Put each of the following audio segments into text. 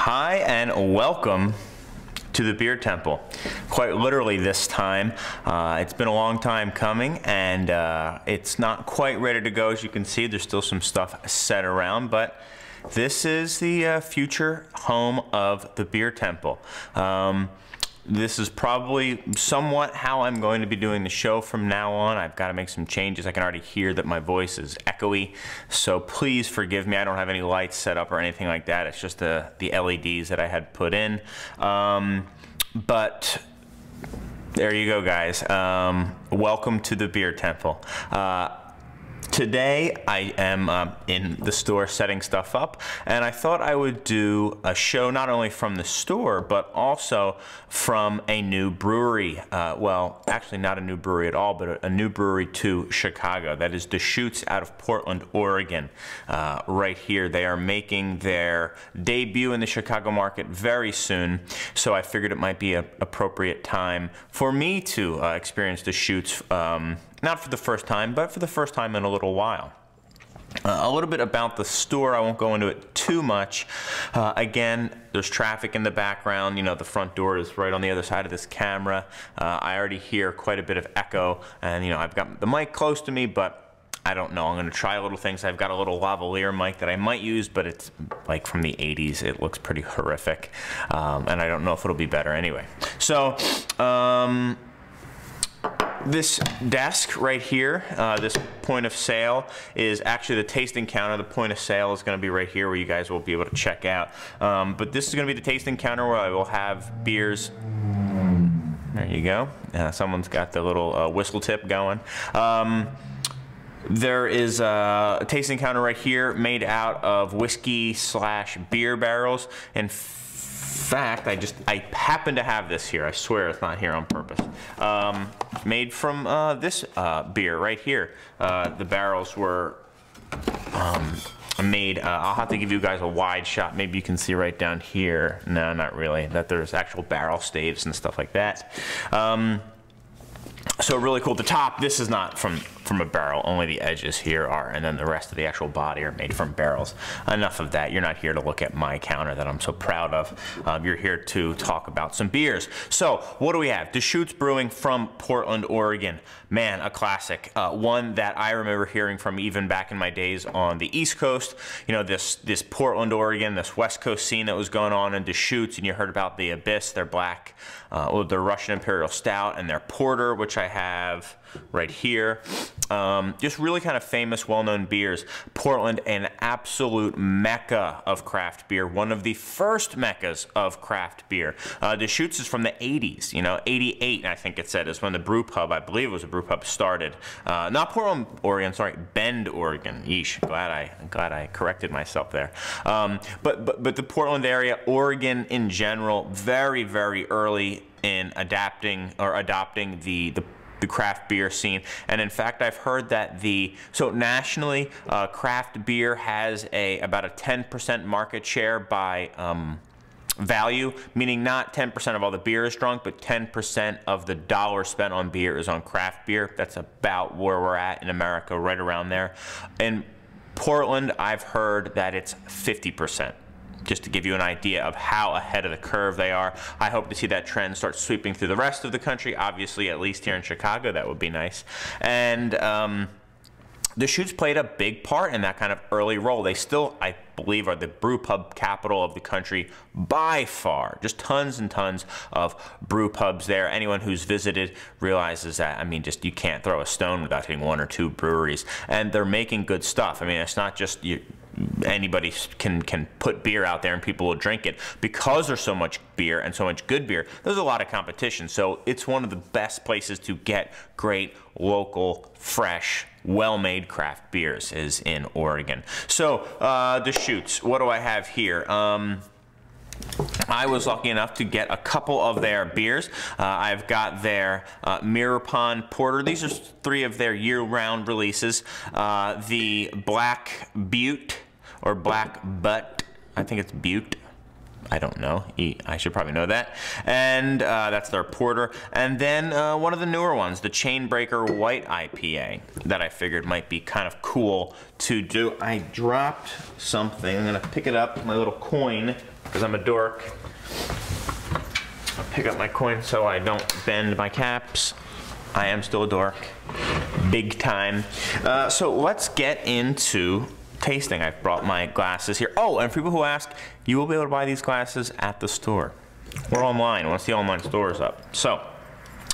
Hi and welcome to the Beer Temple. Quite literally this time. It's been a long time coming and it's not quite ready to go. As you can see, there's still some stuff set around, but this is the future home of the Beer Temple. This is probably somewhat how I'm going to be doing the show from now on. I've got to make some changes. I can already hear that my voice is echoey, so please forgive me. I don't have any lights set up or anything like that. It's just the LEDs that I had put in. But there you go, guys. Welcome to the Beer Temple. Today I am in the store setting stuff up, and I thought I would do a show not only from the store but also from a new brewery. Well, actually not a new brewery at all, but a new brewery to Chicago. That is Deschutes out of Portland, Oregon. Right here, they are making their debut in the Chicago market very soon, so I figured it might be an appropriate time for me to experience Deschutes. Not for the first time, but for the first time in a little while. A little bit about the store. I won't go into it too much. Again, there's traffic in the background. You know, the front door is right on the other side of this camera. I already hear quite a bit of echo, and you know, I've got the mic close to me, but I don't know. I'm going to try little things. I've got a little lavalier mic that I might use, but it's like from the 80s. It looks pretty horrific, and I don't know if it'll be better anyway. So, this desk right here, this point of sale, is actually the tasting counter. The point of sale is going to be right here where you guys will be able to check out. But this is going to be the tasting counter where I will have beers. There you go. Someone's got the little whistle tip going. There is a tasting counter right here made out of whiskey/beer barrels. In fact, I happen to have this here. I swear it's not here on purpose. Made from this beer right here. The barrels were made, I'll have to give you guys a wide shot. Maybe you can see right down here. No, not really. That there's actual barrel staves and stuff like that. So really cool. The top, this is not from a barrel. Only the edges here are, and then the rest of the actual body are made from barrels. Enough of that. You're not here to look at my counter that I'm so proud of. You're here to talk about some beers. So what do we have? Deschutes Brewing from Portland, Oregon. Man, a classic. One that I remember hearing from even back in my days on the East Coast. You know, this Portland, Oregon, this West Coast scene that was going on in Deschutes, and you heard about the Abyss, their black, their Russian Imperial Stout, and their Porter, which I have right here. Just really kind of famous, well-known beers. Portland, an absolute mecca of craft beer. One of the first meccas of craft beer. Deschutes is from the 80s, you know, 88, I think it said, is when the brew pub, I believe it was a brew pub, started. Not Portland, Oregon, sorry, Bend, Oregon. Yeesh, glad I corrected myself there. But the Portland area, Oregon in general, very, very early in adopting the craft beer scene. And in fact, I've heard that so nationally, craft beer has about a 10% market share by value, meaning not 10% of all the beer is drunk, but 10% of the dollar spent on beer is on craft beer. That's about where we're at in America, right around there. In Portland, I've heard that it's 50%. Just to give you an idea of how ahead of the curve they are. I hope to see that trend start sweeping through the rest of the country. Obviously, at least here in Chicago, that would be nice. And Deschutes played a big part in that kind of early role. They still, I believe, are the brew pub capital of the country by far. Just tons and tons of brew pubs there. Anyone who's visited realizes that, I mean, just you can't throw a stone without hitting one or two breweries. And they're making good stuff. I mean, it's not just anybody can put beer out there and people will drink it. Because there's so much beer and so much good beer, there's a lot of competition. So it's one of the best places to get great, local, fresh, well-made craft beers is in Oregon. So Deschutes, what do I have here? I was lucky enough to get a couple of their beers. I've got their Mirror Pond Porter. These are 3 of their year-round releases. The Black Beaut, or Black Butt, I think it's Beaut. I don't know. I should probably know that. And that's their porter. And then one of the newer ones, the Chainbreaker White IPA, that I figured might be kind of cool to do. I dropped something. I'm gonna pick it up, my little coin, because I'm a dork. I'll pick up my coin so I don't bend my caps. I am still a dork, big time. So let's get into tasting. I've brought my glasses here. Oh, and for people who ask, you will be able to buy these glasses at the store or online once the online store is up. So,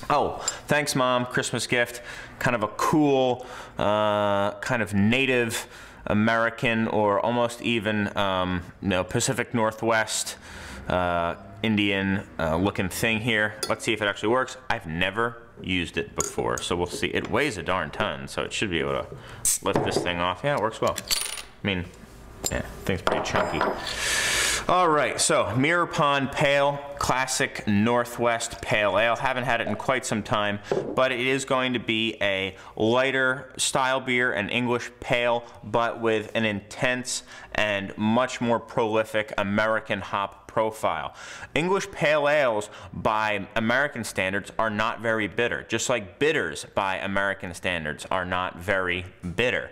oh, thanks Mom, Christmas gift. Kind of a cool, kind of Native American or almost even, you know, Pacific Northwest Indian looking thing here. Let's see if it actually works. I've never used it before, so we'll see. It weighs a darn ton, so it should be able to lift this thing off. Yeah, it works well. I mean, yeah, thing's pretty chunky. All right, so Mirror Pond Pale, classic Northwest Pale Ale. Haven't had it in quite some time, but it is going to be a lighter style beer, an English pale, but with an intense and much more prolific American hop profile. English pale ales by American standards are not very bitter, just like bitters by American standards are not very bitter.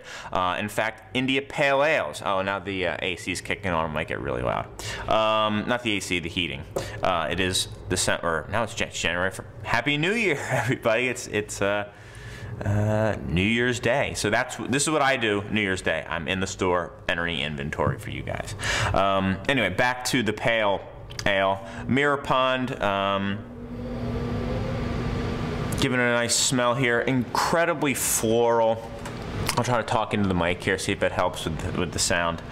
In fact, India pale ales, oh, now the AC's kicking on, it might get really loud. Not the AC, the heating. It is December, now it's January. Happy New Year, everybody. It's New Year's Day. So this is what I do New Year's Day. I'm in the store entering inventory for you guys. Anyway, back to the pale ale. Mirror Pond, giving it a nice smell here. Incredibly floral. I'll try to talk into the mic here, see if it helps with the sound.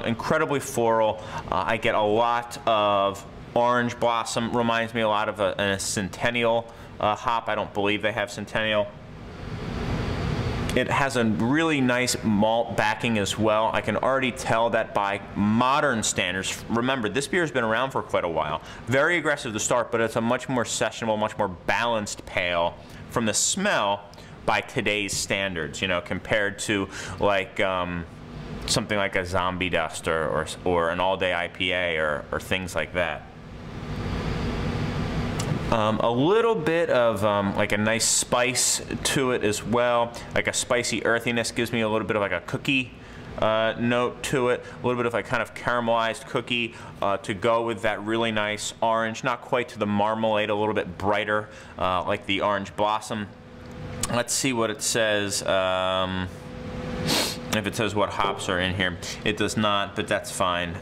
Incredibly floral. I get a lot of orange blossom. Reminds me a lot of a Centennial hop. I don't believe they have Centennial. It has a really nice malt backing as well. I can already tell that by modern standards. Remember, this beer has been around for quite a while. Very aggressive to start, but it's a much more sessionable, much more balanced pale from the smell by today's standards, you know, compared to like something like a Zombie Dust or an All Day IPA or things like that. A little bit of like a nice spice to it as well, like a spicy earthiness gives me a little bit of like a cookie note to it, a little bit of a kind of caramelized cookie to go with that really nice orange, not quite to the marmalade, a little bit brighter like the orange blossom. Let's see what it says. If it says what hops are in here. It does not, but that's fine.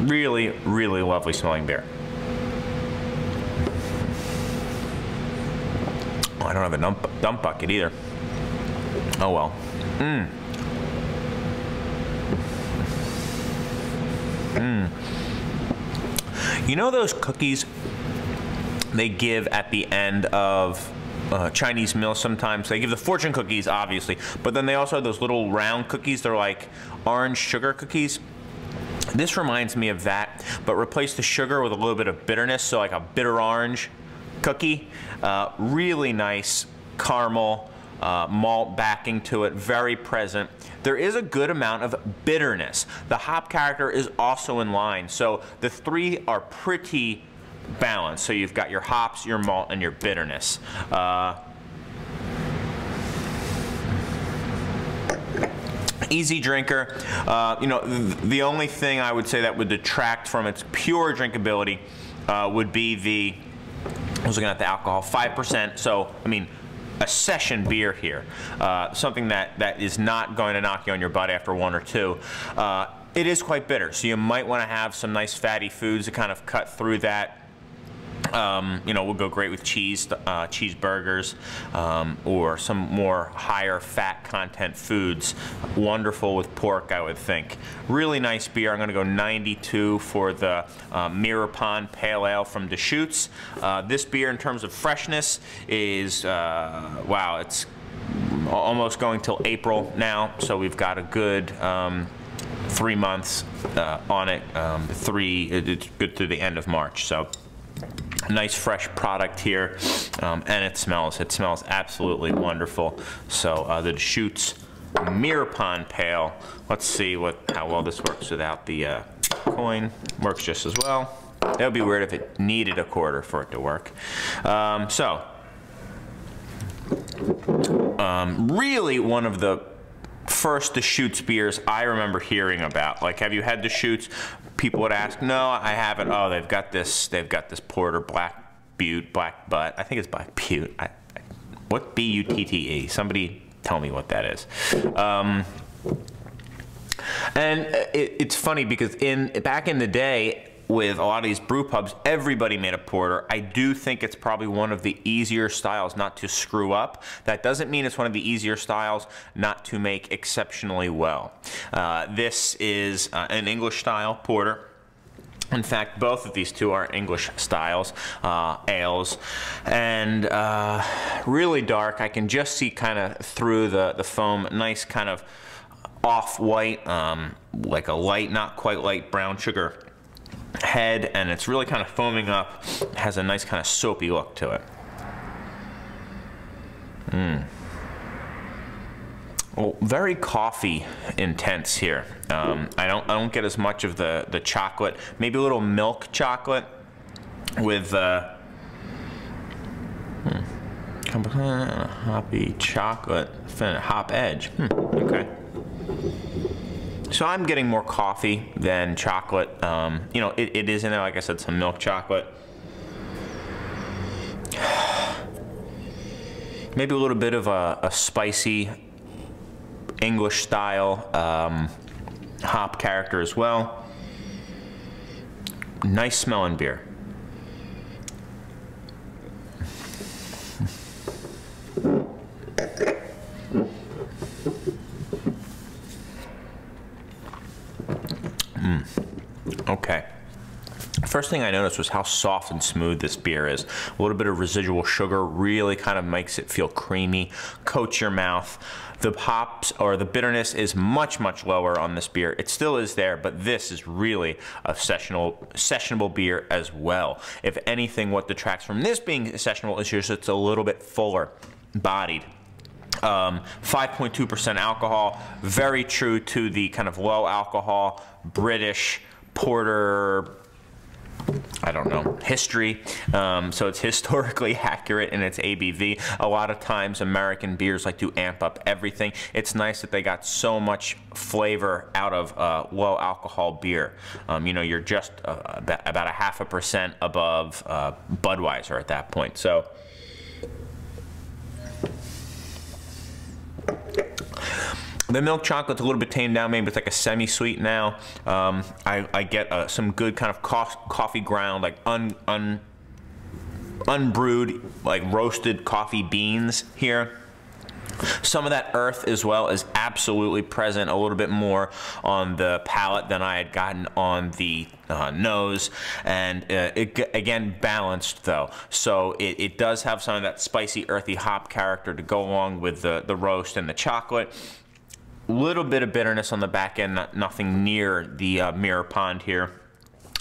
Really, really lovely smelling beer. I don't have a dump bucket either. Oh well. You know those cookies they give at the end of Chinese meals sometimes? They give the fortune cookies, obviously, but then they also have those little round cookies. They're like orange sugar cookies. This reminds me of that, but replace the sugar with a little bit of bitterness, so like a bitter orange cookie. Really nice caramel malt backing to it, very present. There is a good amount of bitterness. The hop character is also in line, so the three are pretty balanced. So you've got your hops, your malt, and your bitterness. Easy drinker. You know, the only thing I would say that would detract from its pure drinkability would be I was looking at the alcohol, 5%. So, I mean, a session beer here. Something that is not going to knock you on your butt after one or two. It is quite bitter, so you might want to have some nice fatty foods to kind of cut through that. You know, will go great with cheeseburgers or some more higher fat content foods. Wonderful with pork, I would think. Really nice beer. I'm going to go 92 for the Mirror Pond Pale Ale from Deschutes. This beer, in terms of freshness, is wow. It's almost going till April now, so we've got a good 3 months on it. It's good through the end of March. So. Nice fresh product here, and it smells absolutely wonderful. So the Deschutes Mirror Pond Pale. Let's see how well this works without the coin works just as well. That would be weird if it needed a quarter for it to work. Really one of the first Deschutes beers I remember hearing about. Like, have you had Deschutes? People would ask, no, I haven't. Oh, they've got this porter, Black Beaut, Black Butt. I think it's Black Beaut. What B-U-T-T-E? Somebody tell me what that is. And it's funny because back in the day, with a lot of these brew pubs, everybody made a porter. I do think it's probably one of the easier styles not to screw up. That doesn't mean it's one of the easier styles not to make exceptionally well. This is an English style porter. In fact, both of these two are English styles, ales, and really dark. I can just see kind of through the foam, nice kind of off-white, like a light, not quite light brown sugar head, and it's really kind of foaming up. It has a nice kind of soapy look to it. Well, very coffee intense here. I don't get as much of the chocolate. Maybe a little milk chocolate with hoppy chocolate, hop edge. Okay. So I'm getting more coffee than chocolate. You know, it is in there, like I said, some milk chocolate. Maybe a little bit of a spicy English style hop character as well. Nice smelling beer. Okay. First thing I noticed was how soft and smooth this beer is. A little bit of residual sugar really kind of makes it feel creamy, coats your mouth. The hops or the bitterness is much, much lower on this beer. It still is there, but this is really a sessionable beer as well. If anything, what detracts from this being sessionable is just it's a little bit fuller bodied. 5.2% alcohol, very true to the kind of low alcohol British porter, I don't know, history. So it's historically accurate in its ABV. A lot of times American beers like to amp up everything. It's nice that they got so much flavor out of low alcohol beer. You know, you're just about 0.5% above Budweiser at that point. So the milk chocolate's a little bit tamed down, maybe it's like a semi-sweet now. I get some good kind of coffee ground, like unbrewed, like roasted coffee beans here. Some of that earth as well is absolutely present, a little bit more on the palate than I had gotten on the nose, and again balanced though. So it does have some of that spicy earthy hop character to go along with the roast and the chocolate. Little bit of bitterness on the back end, nothing near the mirror pond here.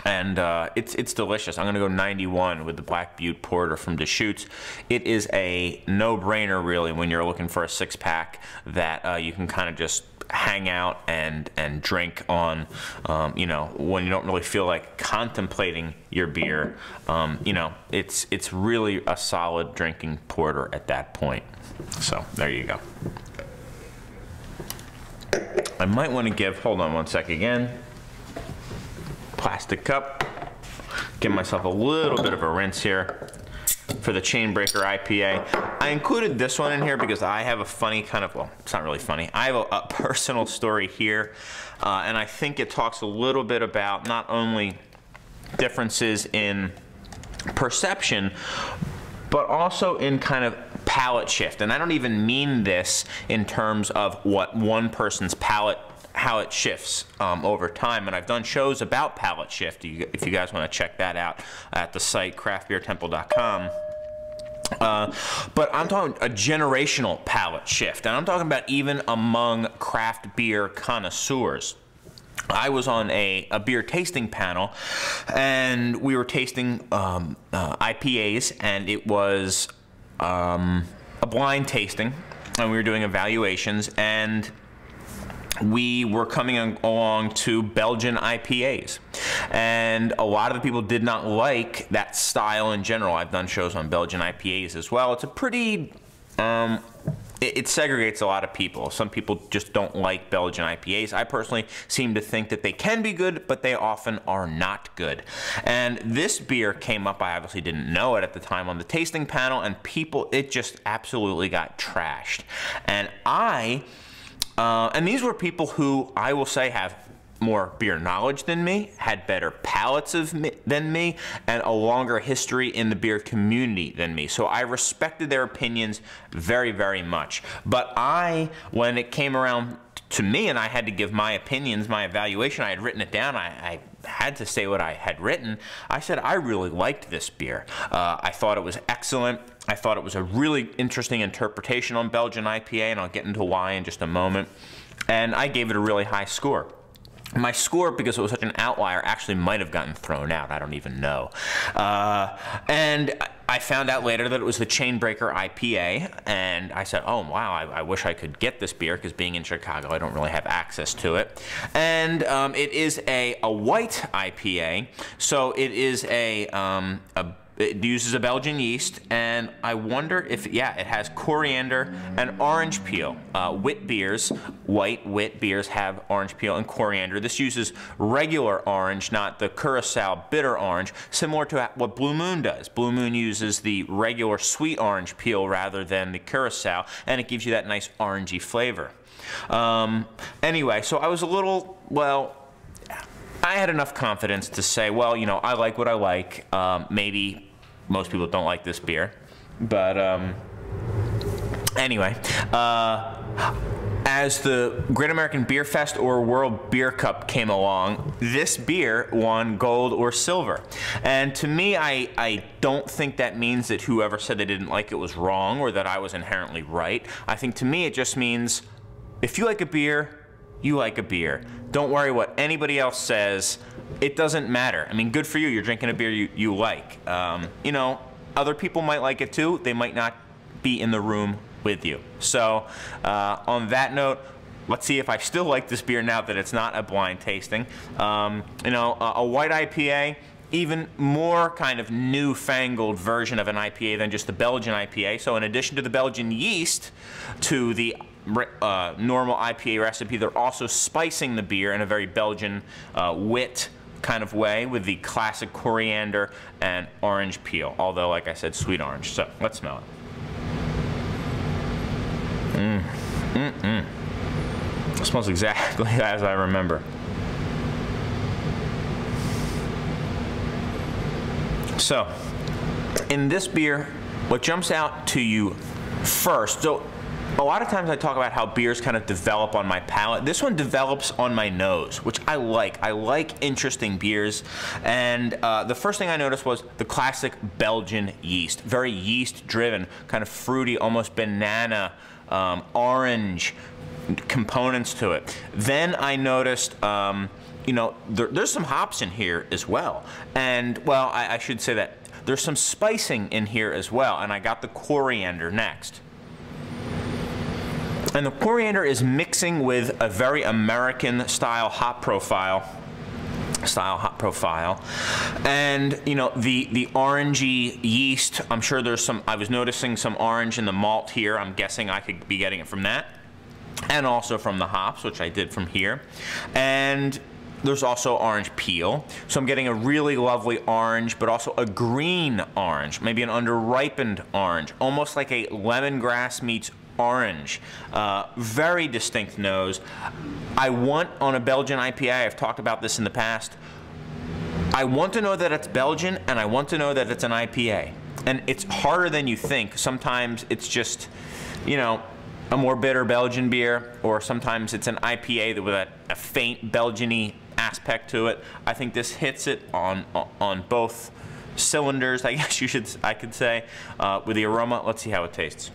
And it's delicious. I'm gonna go 91 with the Black Beaut Porter from Deschutes. It is a no-brainer really when you're looking for a six-pack that you can kind of just hang out and drink on, you know, when you don't really feel like contemplating your beer. You know, it's really a solid drinking porter at that point. So there you go. I might want to give, hold on one sec again, plastic cup, give myself a little bit of a rinse here for the Chainbreaker IPA. I included this one in here because I have a funny kind of, well, it's not really funny. I have a personal story here, and I think it talks a little bit about not only differences in perception, but also in kind of palate shift. And I don't even mean this in terms of what one person's palate, how it shifts over time. And I've done shows about palate shift if you guys want to check that out at the site craftbeertemple.com. But I'm talking a generational palate shift, and I'm talking about even among craft beer connoisseurs. I was on a beer tasting panel, and we were tasting IPAs, and it was a blind tasting, and we were doing evaluations, and we were coming along to Belgian IPAs. and a lot of the people did not like that style in general. I've done shows on Belgian IPAs as well. It's a pretty, it segregates a lot of people. Some people just don't like Belgian IPAs. I personally seem to think that they can be good, but they often are not good. And this beer came up, I obviously didn't know it at the time, on the tasting panel, and people, it just absolutely got trashed. And and these were people who I will say have more beer knowledge than me, had better palates than me, and a longer history in the beer community than me. So I respected their opinions very, very much. But when it came around to me and I had to give my opinions, my evaluation, I had written it down, I had to say what I had written. I said I really liked this beer. I thought it was excellent. I thought it was a really interesting interpretation on Belgian IPA, and I'll get into why in just a moment. And I gave it a really high score. My score, because it was such an outlier, actually might have gotten thrown out. I don't even know. And I found out later that it was the Chainbreaker IPA, and I said, oh, wow, I wish I could get this beer, because being in Chicago, I don't really have access to it. And it is a white IPA, so it is it uses a Belgian yeast, and I wonder if, yeah, it has coriander and orange peel. Wit beers, white wit beers have orange peel and coriander. This uses regular orange, not the Curacao bitter orange, similar to what Blue Moon does. Blue Moon uses the regular sweet orange peel rather than the Curacao, and it gives you that nice orangey flavor. Anyway, so I was a little, well, I had enough confidence to say, well, you know, I like what I like. Maybe most people don't like this beer, but anyway, as the Great American Beer Fest or World Beer Cup came along, this beer won gold or silver. And to me, I don't think that means that whoever said they didn't like it was wrong, or that I was inherently right. I think to me it just means if you like a beer, you like a beer. Don't worry what anybody else says. It doesn't matter. I mean, good for you. You're drinking a beer you like. You know, other people might like it too. They might not be in the room with you. So on that note, let's see if I still like this beer now that it's not a blind tasting. You know, a white IPA, even more kind of newfangled version of an IPA than just the Belgian IPA. So in addition to the Belgian yeast, to the normal IPA recipe, they're also spicing the beer in a very Belgian wit kind of way with the classic coriander and orange peel, although, like I said, sweet orange. So let's smell it. It smells exactly as I remember. So in this beer, what jumps out to you first, so a lot of times I talk about how beers kind of develop on my palate. This one develops on my nose, which I like. I like interesting beers. And the first thing I noticed was the classic Belgian yeast. Very yeast driven, kind of fruity, almost banana, orange components to it. Then I noticed, you know, there's some hops in here as well. And, well, I should say that there's some spicing in here as well. And I got the coriander next. And the coriander is mixing with a very American style hop profile. And you know, the orangey yeast, I'm sure there's some, I was noticing some orange in the malt here. I'm guessing I could be getting it from that. And also from the hops, which I did from here. And there's also orange peel. So I'm getting a really lovely orange, but also a green orange, maybe an underripened orange, almost like a lemongrass meets orange. Very distinct nose. I want, on a Belgian IPA, I've talked about this in the past, I want to know that it's Belgian, and I want to know that it's an IPA. And it's harder than you think. Sometimes it's just, you know, a more bitter Belgian beer, or sometimes it's an IPA with a faint Belgian-y aspect to it. I think this hits it on both cylinders, I guess I could say, with the aroma. Let's see how it tastes.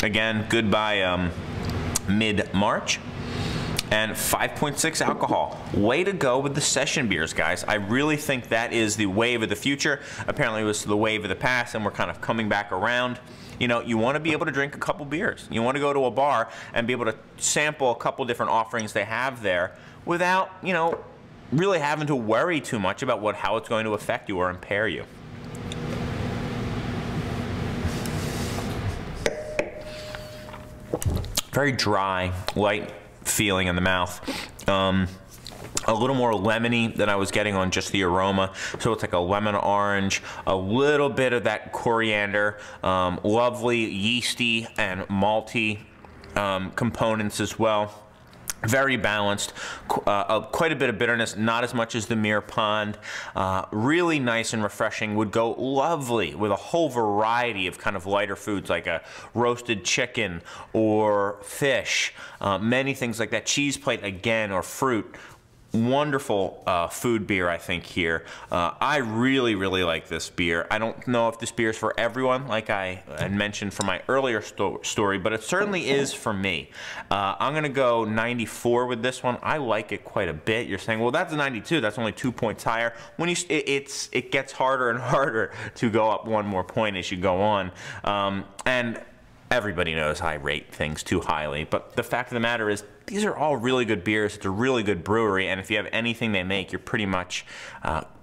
Again, good by mid-March, and 5.6 alcohol. Way to go with the session beers, guys. I really think that is the wave of the future. Apparently it was the wave of the past, and we're kind of coming back around. You know, you want to be able to drink a couple beers. You want to go to a bar and be able to sample a couple different offerings they have there without, you know, really having to worry too much about how it's going to affect you or impair you. Very dry, light feeling in the mouth. A little more lemony than I was getting on just the aroma. So it's like a lemon orange, a little bit of that coriander, lovely yeasty and malty components as well. Very balanced, quite a bit of bitterness, not as much as the Mere Pond. Really nice and refreshing, would go lovely with a whole variety of kind of lighter foods like a roasted chicken or fish, many things like that. Cheese plate again, or fruit. Wonderful food beer, I think, here. I really, really like this beer. I don't know if this beer is for everyone, like I had mentioned from my earlier story, but it certainly is for me. I'm going to go 94 with this one. I like it quite a bit. You're saying, well, that's a 92. That's only 2 points higher. When you, it gets harder and harder to go up one more point as you go on. And everybody knows I rate things too highly, but the fact of the matter is, these are all really good beers. It's a really good brewery, and if you have anything they make, you're pretty much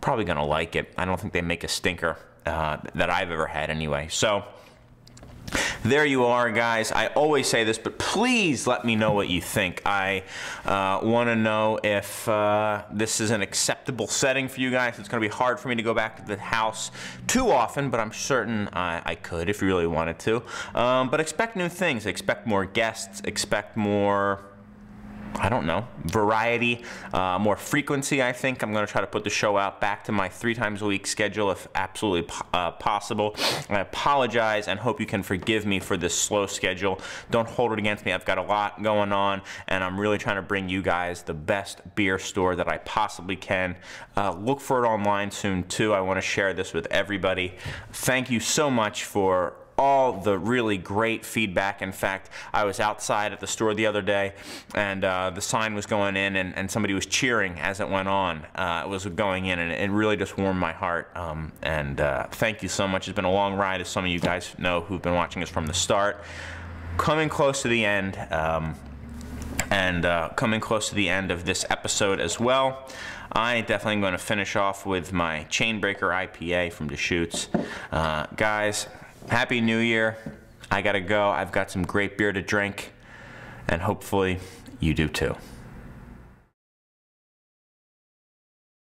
probably going to like it. I don't think they make a stinker that I've ever had anyway. So there you are, guys. I always say this, but please let me know what you think. I want to know if this is an acceptable setting for you guys. It's going to be hard for me to go back to the house too often, but I'm certain I could if you really wanted to. But expect new things. Expect more guests. Expect more, I don't know, variety, more frequency. I think I'm going to try to put the show out back to my 3 times a week schedule if absolutely possible. I apologize and hope you can forgive me for this slow schedule. Don't hold it against me. I've got a lot going on, and I'm really trying to bring you guys the best beer store that I possibly can. Look for it online soon too. I want to share this with everybody. Thank you so much for all the really great feedback. In fact, I was outside at the store the other day, and the sign was going in, and somebody was cheering as it went on. It was going in, and it really just warmed my heart. Thank you so much. It's been a long ride, as some of you guys know who've been watching us from the start. Coming close to the end, coming close to the end of this episode as well. I definitely am going to finish off with my Chainbreaker IPA from Deschutes. Guys, Happy New Year. I gotta go. I've got some great beer to drink, and hopefully you do too.